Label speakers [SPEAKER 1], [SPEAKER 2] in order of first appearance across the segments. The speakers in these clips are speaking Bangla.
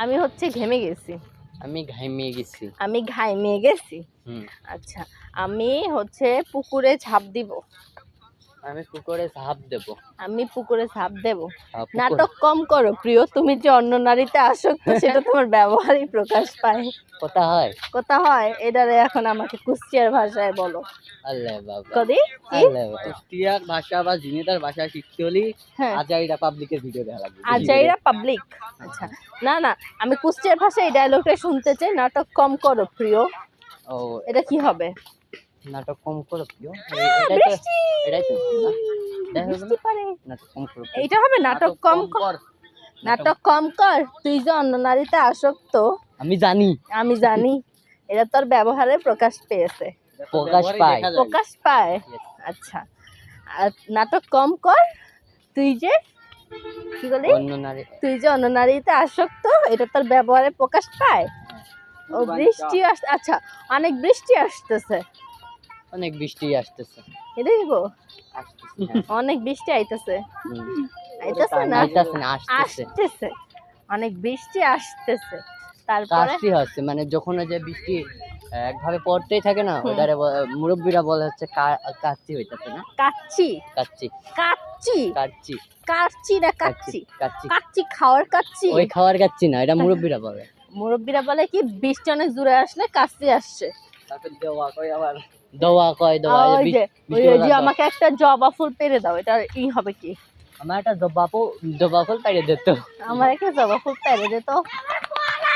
[SPEAKER 1] আমি হচ্ছে ঘেমে গেছি।
[SPEAKER 2] আমি ঘামিয়ে গেছি।
[SPEAKER 1] আমি ঘামিয়ে গেছি। আচ্ছা, আমি হচ্ছে পুকুরে ঝাঁপ দিব।
[SPEAKER 2] আমি পুকুরে ঝাঁপ দেব।
[SPEAKER 1] আমি পুকুরে ঝাঁপ দেব।
[SPEAKER 2] পুকুর।
[SPEAKER 1] নাটক কম করো প্রিয়, তুমি যে অন্য নারীতে আসক্ত সেটা তোমার ব্যবহারই প্রকাশ পায়।
[SPEAKER 2] কথা হয়?
[SPEAKER 1] কথা হয়, এটারে এখন আমাকে কুষ্টিয়ার ভাষায় বলো।
[SPEAKER 2] আল্লাহ বাবা।
[SPEAKER 1] কদি কি?
[SPEAKER 2] আল্লাহ বাবা। কুষ্টিয়ার ভাষা বা ঝিনাইদহের ভাষা শিখতে হলে আজাইরা পাবলিকের ভিডিও দেখা লাগবে।
[SPEAKER 1] আজাইরা পাবলিক। আচ্ছা, না না, আমি কুষ্টিয়ার ভাষায় এই ডায়লগটা শুনতে চাই। নাটক কম করো প্রিয়।
[SPEAKER 2] ও,
[SPEAKER 1] এটা কি হবে?
[SPEAKER 2] নাটক কম করো প্রিয়।
[SPEAKER 1] বৃষ্টি।
[SPEAKER 2] এটাই তো
[SPEAKER 1] বৃষ্টি পড়ে।
[SPEAKER 2] নাটক কম করো।
[SPEAKER 1] এইটা হবে নাটক কম কর। নাটক কম কর, তুই যে অন্য নারীতে আসক্ত।
[SPEAKER 2] আমি জানি।
[SPEAKER 1] আমি জানি। এটা তোর ব্যবহারে প্রকাশ পেয়েছে।
[SPEAKER 2] প্রকাশ পায়।
[SPEAKER 1] প্রকাশ পায়। আচ্ছা, আর নাটক কম কর, তুই যে কি বলি,
[SPEAKER 2] অন্য নারী,
[SPEAKER 1] তুই যে অন্য নারীতে আসক্ত, এটা তোর ব্যবহারে প্রকাশ পায়। ও বৃষ্টি আচ্ছা, অনেক বৃষ্টি আসতেছে।
[SPEAKER 2] অনেক বৃষ্টি আসতেছে।
[SPEAKER 1] এটাই গো,
[SPEAKER 2] আসতেছে।
[SPEAKER 1] অনেক বৃষ্টি আইতেছে। আইতেছে না,
[SPEAKER 2] আইতাছে না, আসতেছে।
[SPEAKER 1] আসতেছে। অনেক বৃষ্টি আসতেছে। তারপরে
[SPEAKER 2] কাচ্চি হচ্ছে, মানে যখন ওই যে বৃষ্টি একভাবে পড়তেই থাকে না, ওটারে মুরব্বীরা বলে হচ্ছে কাচ্চি হইতাছে না?
[SPEAKER 1] কাচ্চি।
[SPEAKER 2] কাচ্চি।
[SPEAKER 1] কাচ্চি।
[SPEAKER 2] কাচ্চি।
[SPEAKER 1] কাচ্চি না কাচ্চি?
[SPEAKER 2] কাচ্চি।
[SPEAKER 1] কাচ্চি খাওয়ার কাচ্চি।
[SPEAKER 2] ওই খাওয়ার কাচ্চি না, এটা মুরব্বীরা বলে।
[SPEAKER 1] মুরব্বীরা বলে কি বৃষ্টি অনেক জোরে আসলে কাচ্চি আসছে।
[SPEAKER 2] তারপর দোয়া কয় আবার। দোয়া কয়, দোয়া।
[SPEAKER 1] ওই যে আমাকে একটা জবা ফুল পেরে দাও, এটা ই হবে কি?
[SPEAKER 2] আমার একটা জবা ফুল পেরে দিত।
[SPEAKER 1] আমার একটা জবা ফুল পেরে দিত।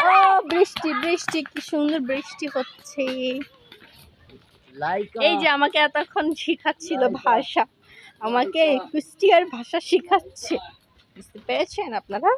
[SPEAKER 1] ও বৃষ্টি বৃষ্টি, কি সুন্দর বৃষ্টি হচ্ছে। এই যে আমাকে এতক্ষণ শিখাচ্ছিল ভাষা, আমাকে কুষ্টিয়ার ভাষা শিখাচ্ছে। বুঝতে পেরেছেন আপনারা?